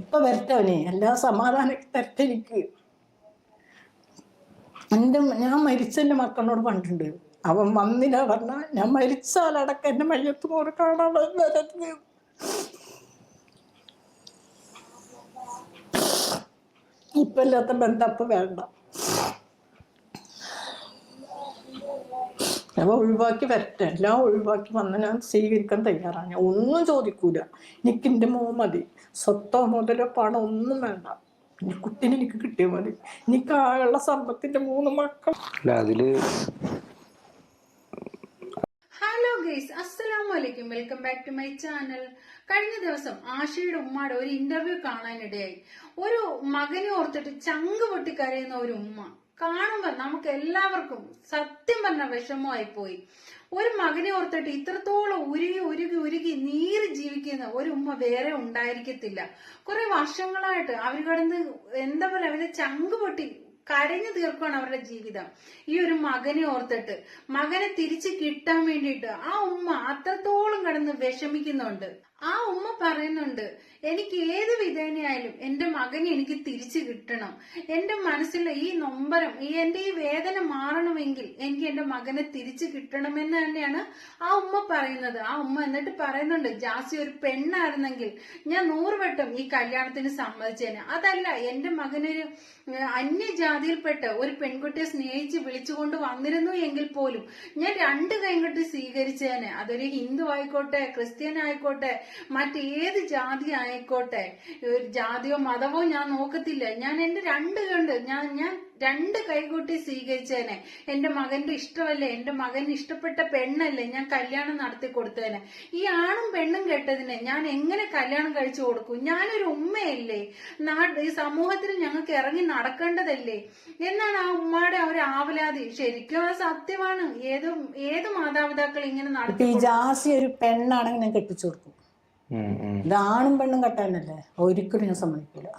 ഇപ്പൊ വരട്ടവനെ എല്ലാ സമാധാനമൊക്കെ തരട്ടെ എനിക്ക്. ഞാൻ മരിച്ചെൻ്റെ മക്കളോട് പറഞ്ഞിട്ടുണ്ട്. അവൻ വന്നില്ല പറഞ്ഞ ഞാൻ മരിച്ചാലടക്കം എന്റെ മയ്യത്ത് മോനെ കാണാൻ വരരുത്. ഇപ്പൊ ഇല്ലാത്ത ബന്ധം അപ്പൊ വേണ്ട. അപ്പൊ ഒഴിവാക്കി വരട്ടെ, എല്ലാം ഒഴിവാക്കി വന്ന് ഞാൻ സ്വീകരിക്കാൻ തയ്യാറാണ്. ഞാൻ ഒന്നും ചോദിക്കൂല. എനിക്ക് എൻ്റെ മോൻ മതി. സ്വത്തോ മുതലോ പണം ഒന്നും വേണ്ട. എന്റെ കുട്ടീനെ എനിക്ക് കിട്ടിയാൽ മതി. എനിക്ക് ആയുള്ള സമ്പത്തിന്റെ 3 മക്കൾ. ഹലോ ഗൈസ്, അസ്സലാമു അലൈക്കും. Welcome back to my channel. കഴിഞ്ഞ ദിവസം ആശയുടെ ഉമ്മയുടെ ഒരു ഇന്റർവ്യൂ കാണാനിടയായി. ഒരു മകനെ ഓർത്തിട്ട് ചങ്ക് പൊട്ടിക്കരയുന്ന ഒരു ഉമ്മ കാണുമ്പോൾ നമുക്ക് എല്ലാവർക്കും സത്യം പറഞ്ഞ വിഷമമായി പോയി. ഒരു മകനെ ഓർത്തിട്ട് ഇത്രത്തോളം ഉരുകി ഉരുകി ഉരുകി നീറി ജീവിക്കുന്ന ഒരു ഉമ്മ വേറെ ഉണ്ടായിരിക്കത്തില്ല. കുറെ വർഷങ്ങളായിട്ട് അവർ കിടന്ന് എന്താ പറയുക, അവരുടെ ചങ്ക് പൊട്ടി കരഞ്ഞു തീർക്കുകയാണ് അവരുടെ ജീവിതം. ഈ ഒരു മകനെ ഓർത്തിട്ട് മകനെ തിരിച്ചു കിട്ടാൻ വേണ്ടിയിട്ട് ആ ഉമ്മ അത്രത്തോളം കിടന്ന് വിഷമിക്കുന്നുണ്ട്. ആ ഉമ്മ പറയുന്നുണ്ട്, എനിക്ക് ഏത് വിധേനയായാലും എന്റെ മകനെ എനിക്ക് തിരിച്ചു കിട്ടണം. എന്റെ മനസ്സിലെ ഈ നൊമ്പരം, എന്റെ ഈ വേദന മാറണമെങ്കിൽ എനിക്ക് എന്റെ മകനെ തിരിച്ചു കിട്ടണമെന്ന് തന്നെയാണ് ആ ഉമ്മ പറയുന്നത്. ആ ഉമ്മ എന്നിട്ട് പറയുന്നുണ്ട്, ജാസി ഒരു പെണ്ണായിരുന്നെങ്കിൽ ഞാൻ 100 വട്ടം ഈ കല്യാണത്തിന് സമ്മതിച്ചേനെ. അതല്ല, എന്റെ മകനൊരു അന്യജാതിയിൽപ്പെട്ട ഒരു പെൺകുട്ടിയെ സ്നേഹിച്ച് വിളിച്ചുകൊണ്ട് വന്നിരുന്നു എങ്കിൽ പോലും ഞാൻ 2 കൈകൊട്ടി സ്വീകരിച്ചേനെ. അതൊരു ഹിന്ദു ആയിക്കോട്ടെ, ക്രിസ്ത്യൻ ആയിക്കോട്ടെ, മറ്റേത് ജാതി ആയിക്കോട്ടെ, ജാതിയോ മതമോ ഞാൻ നോക്കത്തില്ല. ഞാൻ എന്റെ 2 കൈകൊട്ടി സ്വീകരിച്ചേനെ. എന്റെ മകന്റെ ഇഷ്ടമല്ലേ, എന്റെ മകന് ഇഷ്ടപ്പെട്ട പെണ്ണല്ലേ ഞാൻ കല്യാണം നടത്തി കൊടുത്തേനെ. ഈ ആണും പെണ്ണും കെട്ടതിനെ ഞാൻ എങ്ങനെ കല്യാണം കഴിച്ചു കൊടുക്കും? ഞാനൊരു ഉമ്മയല്ലേ, ഈ സമൂഹത്തിൽ ഞങ്ങൾക്ക് ഇറങ്ങി നടക്കേണ്ടതല്ലേ എന്നാണ് ആ ഉമ്മയുടെ ഒരു ആവലാതി. ശരിക്കും അത് സത്യമാണ്. ഏത് മാതാപിതാക്കൾ ഇങ്ങനെ നടത്തി. ജാസി ഒരു പെണ്ണാണെങ്കിൽ ഞാൻ കെട്ടിച്ചു കൊടുക്കും. ഇത് ആണും പെണ്ണും കെട്ടാനല്ലേ, ഒരിക്കലും ഞാൻ സമ്മതിക്കില്ല.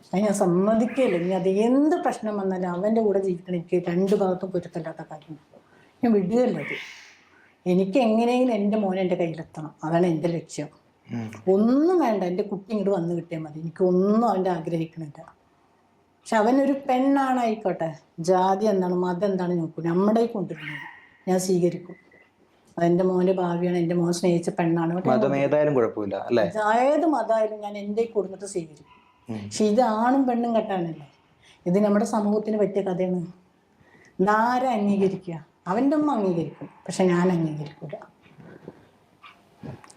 അത് ഞാൻ സമ്മതിക്കില്ല. ഇനി അത് എന്ത് പ്രശ്നം വന്നാലും അവന്റെ കൂടെ ജീവിക്കണം. എനിക്ക് 2 ഭാഗത്തും പൊരുത്തല്ലാത്ത കാര്യം ഞാൻ വിടുകയല്ല. അത് എനിക്ക് എങ്ങനെയെങ്കിലും എൻ്റെ മോനെ എൻ്റെ കയ്യിലെത്തണം. അതാണ് എൻ്റെ ലക്ഷ്യം. ഒന്നും വേണ്ട, എൻ്റെ കുട്ടി ഇങ്ങോട്ട് വന്ന് കിട്ടിയാൽ മതി. എനിക്കൊന്നും അവൻ്റെ ആഗ്രഹിക്കണില്ല. പക്ഷെ അവനൊരു പെണ്ണാണായിക്കോട്ടെ, ജാതി എന്താണ് മതം എന്താണ് നോക്കൂ, നമ്മുടെ കൊണ്ടുവരുന്നത് ഞാൻ സ്വീകരിക്കും. അതെന്റെ മോന്റെ ഭാവിയാണ്. എൻ്റെ മോൻ സ്നേഹിച്ച പെണ്ണാണ്. ഏത് മതമായാലും ഞാൻ എൻ്റെ കൊടുത്തിട്ട് സ്വീകരിക്കും. പക്ഷെ ഇത് ആണും പെണ്ണും കെട്ടാനല്ലേ. ഇത് നമ്മുടെ സമൂഹത്തിന് പറ്റിയ കഥയാണ്. ഇതാരെ അംഗീകരിക്കുക? അവൻ്റെ ഉമ്മ അംഗീകരിക്കും, പക്ഷെ ഞാൻ അംഗീകരിക്കൂല.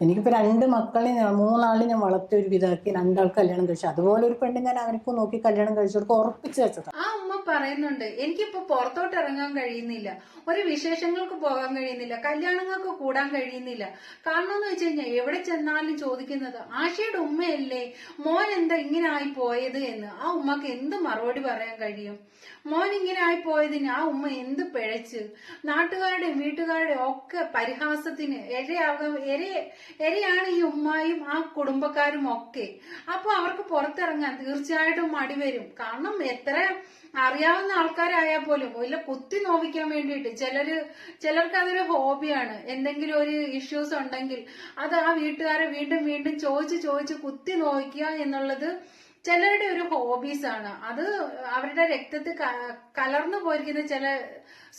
എനിക്കിപ്പോ 2 മക്കളെ 3 ആളെ ഞാൻ വളർത്തി ഒരു വിധാക്കി 2 ആൾക്ക് കല്യാണം കഴിച്ചു. അതുപോലെ ഒരു പെണ്ണ് ഞാൻ അവനക്ക് നോക്കി കല്യാണം കഴിച്ചു കൊടുക്കുക ഉറപ്പിച്ചു വെച്ചത്. ആ ഉമ്മ പറയുന്നുണ്ട്, എനിക്കിപ്പോ പുറത്തോട്ട് ഇറങ്ങാൻ കഴിയുന്നില്ല, ഒരു വിശേഷങ്ങൾക്ക് പോകാൻ കഴിയുന്നില്ല, കല്യാണങ്ങൾക്ക് കൂടാൻ കഴിയുന്നില്ല. കാരണം എന്ന് വെച്ച് കഴിഞ്ഞാൽ എവിടെ ചെന്നാലും ചോദിക്കുന്നത് ആശയുടെ ഉമ്മയല്ലേ, മോൻ എന്താ ഇങ്ങനെ ആയി പോയത് എന്ന്. ആ ഉമ്മക്ക് എന്ത് മറുപടി പറയാൻ കഴിയും? മോൻ ഇങ്ങനെ ആയി പോയതിന് ആ ഉമ്മ എന്ത് പിഴച്ച്? നാട്ടുകാരുടെയും വീട്ടുകാരുടെയും ഒക്കെ പരിഹാസത്തിന് എരയാണ് ഈ ഉമ്മായും ആ കുടുംബക്കാരും ഒക്കെ. അപ്പൊ അവർക്ക് പുറത്തിറങ്ങാൻ തീർച്ചയായിട്ടും മടി വരും. കാരണം എത്ര അറിയാവുന്ന ആൾക്കാരായാൽ പോലും ഇല്ല കുത്തി നോവിക്കാൻ വേണ്ടിയിട്ട് ചിലർക്ക് അതൊരു ഹോബിയാണ്. എന്തെങ്കിലും ഒരു ഇഷ്യൂസ് ഉണ്ടെങ്കിൽ അത് ആ വീട്ടുകാരെ വീണ്ടും വീണ്ടും ചോദിച്ച് കുത്തി നോവിക്കുക എന്നുള്ളത് ചിലരുടെ ഒരു ഹോബീസാണ്. അത് അവരുടെ രക്തത്തിൽ കലർന്നു പോയിരിക്കുന്ന ചില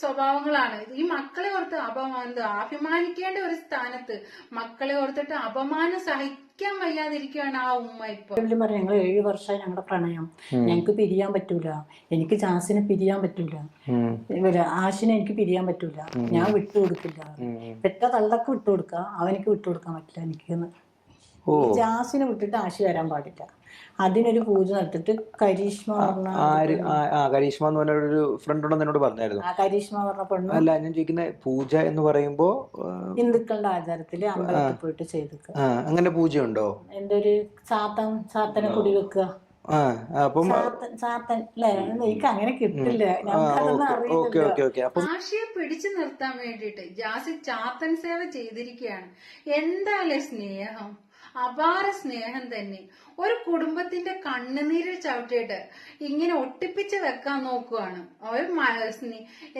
സ്വഭാവങ്ങളാണ്. ഈ മക്കളെ ഓർത്ത് അഭിമാനിക്കേണ്ട ഒരു സ്ഥാനത്ത് മക്കളെ ഓർത്തിട്ട് അപമാനം സഹിക്കാൻ വയ്യാതിരിക്കുകയാണ് ആ ഉമ്മ. ഇപ്പൊ ഞങ്ങൾ 7 വർഷമായി ഞങ്ങളുടെ പ്രണയം, ഞങ്ങക്ക് പിരിയാൻ പറ്റൂല. എനിക്ക് ജാസിനെ പിരിയാൻ പറ്റൂല, ആശിനെ എനിക്ക് പിരിയാൻ പറ്റൂല. ഞാൻ വിട്ടുകൊടുക്കില്ല. പെറ്റ തള്ളക്ക് വിട്ടുകൊടുക്ക, അവനക്ക് വിട്ടുകൊടുക്കാൻ പറ്റില്ല. എനിക്ക് ജാസിനെ വിട്ടിട്ട് ആശി വരാൻ പാടില്ല. അതിനൊരു പൂജ നടത്തിട്ട് കരീഷ്മ കരീഷ്മ എന്ന് പറഞ്ഞ ഒരു ഫ്രണ്ട് ഉണ്ടെന്ന് എന്നോട് പറഞ്ഞായിരുന്നു. കരീഷ്മ പറഞ്ഞ പെണ്ണു അല്ല, ഞാൻ ചോദിക്കുന്ന പൂജ എന്ന് പറയുമ്പോ ഹിന്ദുക്കളുടെ ആചാരത്തില് അമ്പലത്തിൽ പോയിട്ട് ചെയ്തിക്കുക. അങ്ങനെ പൂജയുണ്ടോ? എന്റെ ഒരു ചാത്തനെ കുടി വെക്കുക. ചാത്തൻ അല്ലേ, എനിക്ക് അങ്ങനെ കിട്ടില്ല. ആശയെ പിടിച്ചു നിർത്താൻ വേണ്ടിയിട്ട് ജാസി ചാത്തൻ സേവ ചെയ്തിരിക്കുകയാണ്. എന്താല്ലേ സ്നേഹം! അപാര സ്നേഹം തന്നെ. ഒരു കുടുംബത്തിന്റെ കണ്ണുനീരിൽ ചവിട്ടിയിട്ട് ഇങ്ങനെ ഒട്ടിപ്പിച്ച് വെക്കാൻ നോക്കുവാണ്. ഒരു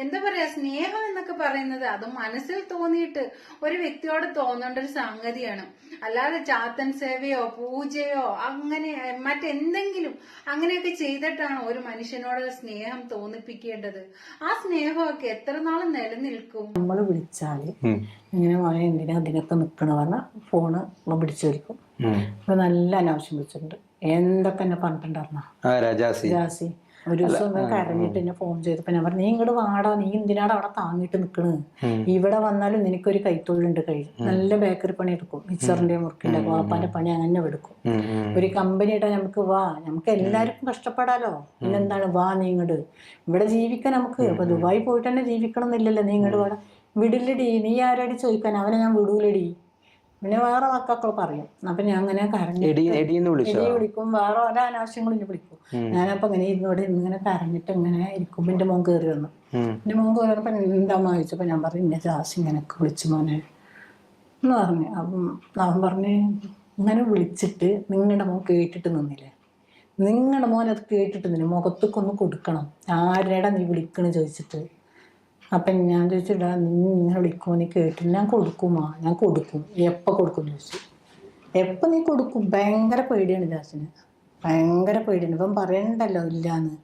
എന്താ പറയാ, സ്നേഹം എന്നൊക്കെ പറയുന്നത് അത് മനസ്സിൽ തോന്നിയിട്ട് ഒരു വ്യക്തിയോട് തോന്നേണ്ട ഒരു സംഗതിയാണ്. അല്ലാതെ ചാത്തൻ സേവയോ പൂജയോ അങ്ങനെ മറ്റെന്തെങ്കിലും അങ്ങനെയൊക്കെ ചെയ്തിട്ടാണ് ഒരു മനുഷ്യനോട് സ്നേഹം തോന്നിപ്പിക്കേണ്ടത്. ആ സ്നേഹമൊക്കെ എത്ര നാളും നിലനിൽക്കും? നമ്മൾ വിളിച്ചാല് ഇങ്ങനെ മോനെ എന്തിനാ അതിനൊക്കെ നിക്കണ പറഞ്ഞാൽ ഫോണ് പിടിച്ചു വരിക്കും. അപ്പൊ നല്ല അനാവശ്യം വിളിച്ചിട്ടുണ്ട്. എന്തൊക്കെ എന്നെ പറഞ്ഞിട്ടുണ്ടായിരുന്ന ജാസി ഒരു ദിവസം കരഞ്ഞിട്ട് എന്നെ ഫോൺ ചെയ്തപ്പോ ഞാൻ പറഞ്ഞു, നീ ഇങ്ങോട്ട് വാടാ, നീ എന്തിനാടാ അവിടെ താങ്ങിട്ട് നിക്കണ്, ഇവിടെ വന്നാലും നിനക്കൊരു കൈത്തൊഴിലുണ്ട്, കഴിയും നല്ല ബേക്കറി പണി എടുക്കും, മിക്സറിന്റെ മുറുക്കിന്റെ വാപ്പാന്റെ പണി അങ്ങനെ എടുക്കും. ഒരു കമ്പനി ഇട്ടാ നമുക്ക് വാ, നമുക്ക് എല്ലാവർക്കും കഷ്ടപ്പെടാലോ, പിന്നെന്താണ് വാ നീ ഇങ്ങോട്ട്, ഇവിടെ ജീവിക്കാൻ നമുക്ക്. അപ്പൊ ദുബായി പോയിട്ട് തന്നെ ജീവിക്കണം എന്നില്ലല്ലോ, നീ ഇങ്ങോട്ട് വാടാ. വിടില്ലടി, നീ ആരടി ചോദിക്കാൻ, അവനെ ഞാൻ വിടൂലടി. പിന്നെ വേറെ വാക്കൊക്കെ പറയും. അപ്പൊ ഞാൻ അങ്ങനെ കരഞ്ഞിട്ട് വിളിക്കും, വേറെ ഓരോ അനാവശ്യങ്ങളും എന്നെ വിളിക്കും. ഞാനപ്പൊ ഇങ്ങനെ ഇരുന്നോടെ ഇങ്ങനെ കരഞ്ഞിട്ട് ഇങ്ങനെ ഇരിക്കുമ്പോ എന്റെ മോൻ കയറി വന്നു. എന്റെ മോൻ കയറി വന്നപ്പോ എന്താമ്മ ചോദിച്ചപ്പോ ഞാൻ പറഞ്ഞു, ഇന്നെ ജാസി ഇങ്ങനെയൊക്കെ വിളിച്ചു മോനെ എന്ന് പറഞ്ഞു. അപ്പം അവൻ പറഞ്ഞ്, ഇങ്ങനെ വിളിച്ചിട്ട് നിങ്ങളുടെ മോൻ കേട്ടിട്ട് നിന്നില്ലേ, നിങ്ങളുടെ മോൻ അത് കേട്ടിട്ട് നിന്നില്ല, മുഖത്തേക്കൊന്ന് കൊടുക്കണം, ആരുടെടാ നീ വിളിക്കണ് ചോദിച്ചിട്ട്. അപ്പം ഞാൻ ചോദിച്ചിട്ടാ, നീ ഇങ്ങനെ വിളിക്കുമോ, നീ കേട്ടില്ല. ഞാൻ കൊടുക്കുമോ, ഞാൻ കൊടുക്കും. എപ്പോൾ കൊടുക്കും ചോദിച്ചു. എപ്പോൾ നീ കൊടുക്കും. ഭയങ്കര പേടിയാണ് ജാസിന്, ഭയങ്കര പേടിയാണ്. ഇപ്പം പറയണ്ടല്ലോ ഇല്ലാന്ന്.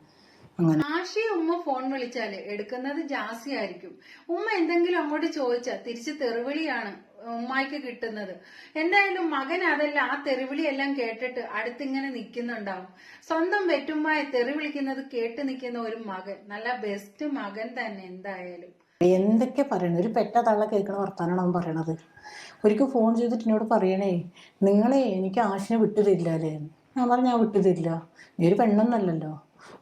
അങ്ങനെ ആശയെ ഉമ്മ ഫോൺ വിളിച്ചാല് എടുക്കുന്നത് ജാസി ആയിരിക്കും. ഉമ്മ എന്തെങ്കിലും അങ്ങോട്ട് ചോദിച്ചാൽ തിരിച്ച് തെറിവിളിയാണ് ഉമ്മായിക്ക് കിട്ടുന്നത്. എന്തായാലും മകൻ അതല്ല, ആ തെറിവിളിയെല്ലാം കേട്ടിട്ട് അടുത്തിങ്ങനെ നിൽക്കുന്നുണ്ടാവും. സ്വന്തം വെറ്റുമ്മായ തെറി വിളിക്കുന്നത് കേട്ട് നിൽക്കുന്ന ഒരു മകൻ, നല്ല ബെസ്റ്റ് മകൻ തന്നെ. എന്തായാലും എന്തൊക്കെ പറയണത്, ഒരു പെറ്റ തള്ള കേൾക്കണ വർത്താനാണ് അവൻ പറയണത്. ഒരിക്കൽ ഫോൺ ചെയ്തിട്ട് എന്നോട് പറയണേ, നിങ്ങളെ എനിക്ക് ആശിനെ വിട്ടു തരില്ല അല്ലേ. ഞാൻ പറഞ്ഞു, ഞാൻ വിട്ടു തരില്ല, നീ ഒരു പെണ്ണൊന്നല്ലല്ലോ.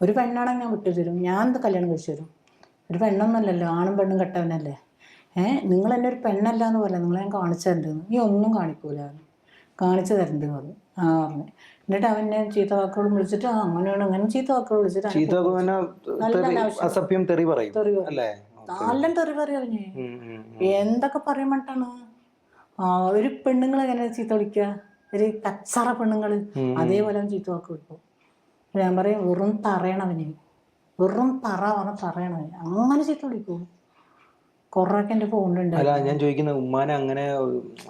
ഒരു പെണ്ണാണെങ്കിൽ ഞാൻ വിട്ടു തരും, ഞാൻ എന്ത് കല്യാണം കഴിച്ചു തരും. ഒരു പെണ്ണൊന്നല്ലല്ലോ, ആണും പെണ്ണും കെട്ടവനല്ലേ. നിങ്ങൾ എന്നെ ഒരു പെണ്ണല്ല എന്ന് പറയാം, നിങ്ങളെ ഞാൻ കാണിച്ചു തരണ്ടെന്ന്. നീ ഒന്നും കാണിക്കൂല, കാണിച്ചു തരണ്ട് പറഞ്ഞു. പറഞ്ഞു. എന്നിട്ട് അവനെ ചീത്ത വാക്കുകൾ വിളിച്ചിട്ട്, അങ്ങനെയാണ് അങ്ങനെ ചീത്ത വാക്കുകൾ വിളിച്ചിട്ട് നല്ല തെറി പറയും അവന്. എന്തൊക്കെ പറയുമ്പോട്ടാണ് ഒരു പെണ്ണുങ്ങൾ എങ്ങനെ ചീത്ത വിളിക്കുക, ഒരു കച്ചറ പെണ്ണുങ്ങള് അതേപോലെ അവൻ ചീത്ത വാക്ക് വിളിക്കും. ഞാൻ പറയും, വെറും തറയണവന്, വെറും പറയണവന്, അങ്ങനെ ചീത്ത വിളിക്കൂ. കൊറേയൊക്കെ എന്റെ ഫോണിലുണ്ട്. അല്ല, ഞാൻ ചോദിക്കുന്നത്, ഉമ്മാനെ അങ്ങനെ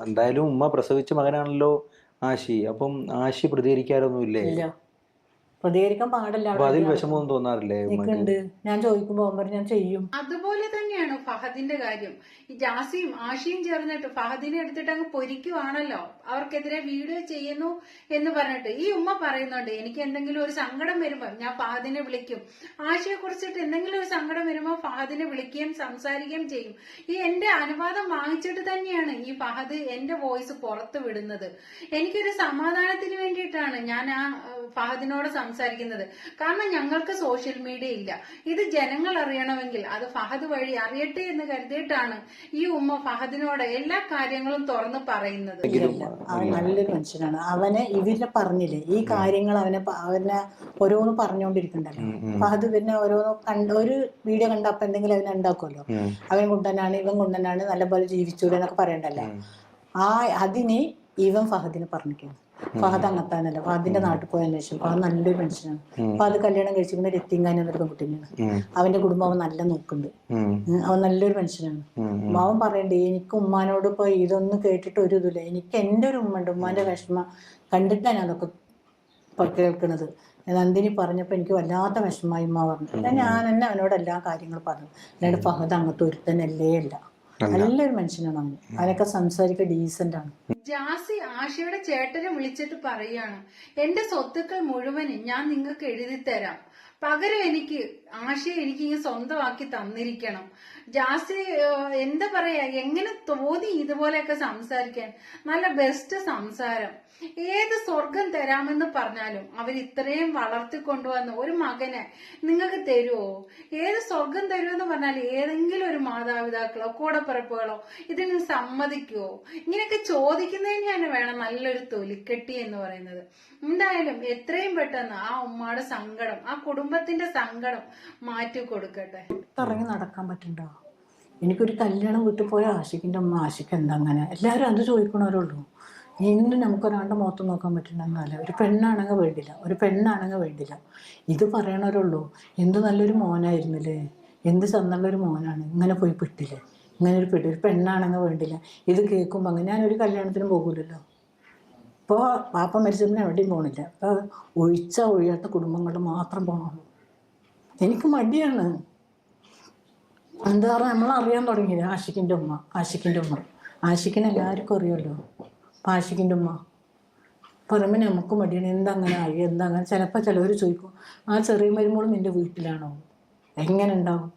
എന്തായാലും ഉമ്മ പ്രസവിച്ച മകനാണല്ലോ ആശി, അപ്പം ആശി പ്രതികരിക്കാറൊന്നുമില്ലേ? ഇല്ല, പ്രതികരിക്കാൻ പാടില്ല. അതിൽ വിഷമമൊന്നും തോന്നാറില്ലേ? ഞാൻ ചോദിക്കുമ്പോ ഞാൻ ചെയ്യും. അതുപോലെ തന്നെയാണ് ഫഹദിന്റെ കാര്യം. ഈ ജാസിയും ആഷിയും ചേർന്നിട്ട് ഫഹദിനെ എടുത്തിട്ട് അങ്ങ് പൊരിക്കുവാണല്ലോ, അവർക്കെതിരെ വീഡിയോ ചെയ്യുന്നു എന്ന് പറഞ്ഞിട്ട്. ഈ ഉമ്മ പറയുന്നുണ്ട്, എനിക്ക് എന്തെങ്കിലും ഒരു സങ്കടം വരുമ്പോ ഞാൻ ഫഹദിനെ വിളിക്കും, ആഷിയെ കുറിച്ചിട്ട് എന്തെങ്കിലും ഒരു സങ്കടം വരുമ്പോ ഫഹദിനെ വിളിക്കുകയും സംസാരിക്കുകയും ചെയ്യും. ഈ എന്റെ അനുവാദം വാങ്ങിച്ചിട്ട് തന്നെയാണ് ഈ ഫഹദ് എന്റെ വോയിസ് പുറത്തു വിടുന്നത്. എനിക്കൊരു സമാധാനത്തിന് വേണ്ടിയിട്ടാണ് ഞാൻ ആ ഫഹദിനോട് സംസാരിക്കുന്നത്. കാരണം ഞങ്ങൾക്ക് സോഷ്യൽ മീഡിയ ഇല്ല. ഇത് ജനങ്ങൾ അറിയണമെങ്കിൽ അത് ഫഹദ് വഴി അറിയട്ടെ എന്ന് കരുതിയിട്ടാണ് ഈ ഉമ്മ ഫഹദിനോട് എല്ലാ കാര്യങ്ങളും തുറന്ന് പറയുന്നത്. അവൻ നല്ലൊരു മനുഷ്യനാണ്. അവനെ ഇവരെ പറഞ്ഞില്ലേ ഈ കാര്യങ്ങൾ, അവനെ ഓരോന്ന് പറഞ്ഞുകൊണ്ടിരിക്കണ്ടല്ലോ. ഫഹദ് പിന്നെ ഓരോന്ന് ഒരു വീഡിയോ കണ്ടപ്പോ എന്തെങ്കിലും അവനെ ഉണ്ടാക്കുമല്ലോ, അവൻ കുണ്ടനാണ്, ഇവൻ കുണ്ടനാണ്, നല്ലപോലെ ജീവിച്ചൂടെ എന്നൊക്കെ പറയണ്ടല്ലോ. അതിന് ഇവൻ ഫഹദിനെ പറഞ്ഞിരിക്കുന്നു. ഫഹദ് അങ്ങത്താനല്ല, ഫഹദിന്റെ നാട്ടിൽ പോയ അന്വേഷിച്ചു. ഫഹദ് നല്ലൊരു മനുഷ്യനാണ്. ഫഹദ് കല്യാണം കഴിച്ചിരിക്കുന്ന രത്തിങ്കാനി എന്നൊരു പെൺകുട്ടിയാണ്. അവന്റെ കുടുംബം അവൻ നല്ല നോക്കുന്നുണ്ട്. അവൻ നല്ലൊരു മനുഷ്യനാണ്. അവൻ പറയണ്ടേ, എനിക്ക് ഉമ്മാനോട് ഇപ്പൊ ഇതൊന്നും കേട്ടിട്ട് ഒരു ഇതില്ല. എനിക്ക് എന്റെ ഒരു ഉമ്മ ഉണ്ട്, ഉമ്മാന്റെ വിഷമം കണ്ടിട്ടാണ് അതൊക്കെ കേൾക്കണത്. നന്ദിനി പറഞ്ഞപ്പോ എനിക്ക് വല്ലാത്ത വിഷമമായി ഉമ്മ പറഞ്ഞു. ഞാൻ തന്നെ അവനോട് എല്ലാ കാര്യങ്ങളും പറഞ്ഞു. അല്ലാണ്ട് ഫഹദ് അങ്ങനത്തെ ഒരുത്തനല്ലേ അല്ല, നല്ലൊരു മനുഷ്യനാണ് അവന്. അവനൊക്കെ സംസാരിക്കുക ഡീസന്റ് ആണ്. ജാസി ആശയുടെ ചേട്ടനെ വിളിച്ചിട്ട് പറയാണ്, എന്റെ സ്വത്തുക്കൾ മുഴുവനും ഞാൻ നിങ്ങൾക്ക് എഴുതി തരാം, പകരം എനിക്ക് ആശയെ എനിക്ക് ഇങ്ങനെ സ്വന്തമാക്കി തന്നിരിക്കണം. ജാസി എന്താ പറയാ, എങ്ങനെ തോന്നി ഇതുപോലെയൊക്കെ സംസാരിക്കാൻ? നല്ല ബെസ്റ്റ് സംസാരം. ഏത് സ്വർഗം തരാമെന്ന് പറഞ്ഞാലും അവർ ഇത്രയും വളർത്തിക്കൊണ്ടുവന്ന ഒരു മകനെ നിങ്ങൾക്ക് തരുമോ? ഏത് സ്വർഗം തരുമെന്ന് പറഞ്ഞാൽ ഏതെങ്കിലും ഒരു മാതാപിതാക്കളോ കൂടപ്പിറപ്പുകളോ ഇതിന് സമ്മതിക്കുവോ? ഇങ്ങനെയൊക്കെ ചോദിക്കുന്നതിന് തന്നെ വേണം നല്ലൊരു തൊലിക്കെട്ടി എന്ന് പറയുന്നത്. എന്തായാലും എത്രയും പെട്ടെന്ന് ആ ഉമ്മയുടെ സങ്കടം, ആ കുടുംബത്തിന്റെ സങ്കടം മാറ്റി കൊടുക്കട്ടെ. ഇറങ്ങി നടക്കാൻ പറ്റണ്ടോ? എനിക്കൊരു കല്യാണം വീട്ടിൽ പോയ ആഷിക്കിന്റെ അമ്മ, ആഷിക്ക് എന്താ അങ്ങനെ, എല്ലാവരും അത് ചോദിക്കണവരുള്ളൂ. ഇന്നും നമുക്കൊരാളുടെ മുഖത്ത് നോക്കാൻ പറ്റുന്നതല്ല. ഒരു പെണ്ണാണെങ്കിൽ വേണ്ടില്ല, ഒരു പെണ്ണാണെങ്കിൽ വേണ്ടില്ല. ഇത് പറയണവരുള്ളൂ. എന്ത് നല്ലൊരു മോനായിരുന്നില്ലേ, എന്ത് ചന്നുള്ളൊരു മോനാണ്, ഇങ്ങനെ പോയി പെട്ടില്ലേ, ഇങ്ങനെ ഒരു പെണ്ണാണെങ്കിൽ വേണ്ടില്ല. ഇത് കേൾക്കുമ്പോൾ അങ്ങനെ ഞാനൊരു കല്യാണത്തിനും പോകില്ലല്ലോ. ഇപ്പോൾ പാപ്പ മരിച്ചതിന് എവിടെയും പോകണില്ല. ഇപ്പോൾ ഒഴിയാത്ത കുടുംബങ്ങൾ മാത്രം പോകണുള്ളൂ. എനിക്ക് മടിയാണ്. എന്താ പറയുക, നമ്മളറിയാൻ തുടങ്ങിയില്ല ആഷിക്കിൻ്റെ ഉമ്മ. ആഷിക്കിനെ എല്ലാവർക്കും അറിയാമല്ലോ. അപ്പം ആഷിക്കിൻ്റെ ഉമ്മ പറയുമ്പോൾ നമുക്ക് മടിയാണ്. എന്തങ്ങനെ ആയി, എന്തങ്ങനെ. ചിലപ്പോൾ ചിലവർ ചോദിക്കും, ആ ചെറിയ മരുമോളും നിൻ്റെ വീട്ടിലാണോ, എങ്ങനെ ഉണ്ടാവും?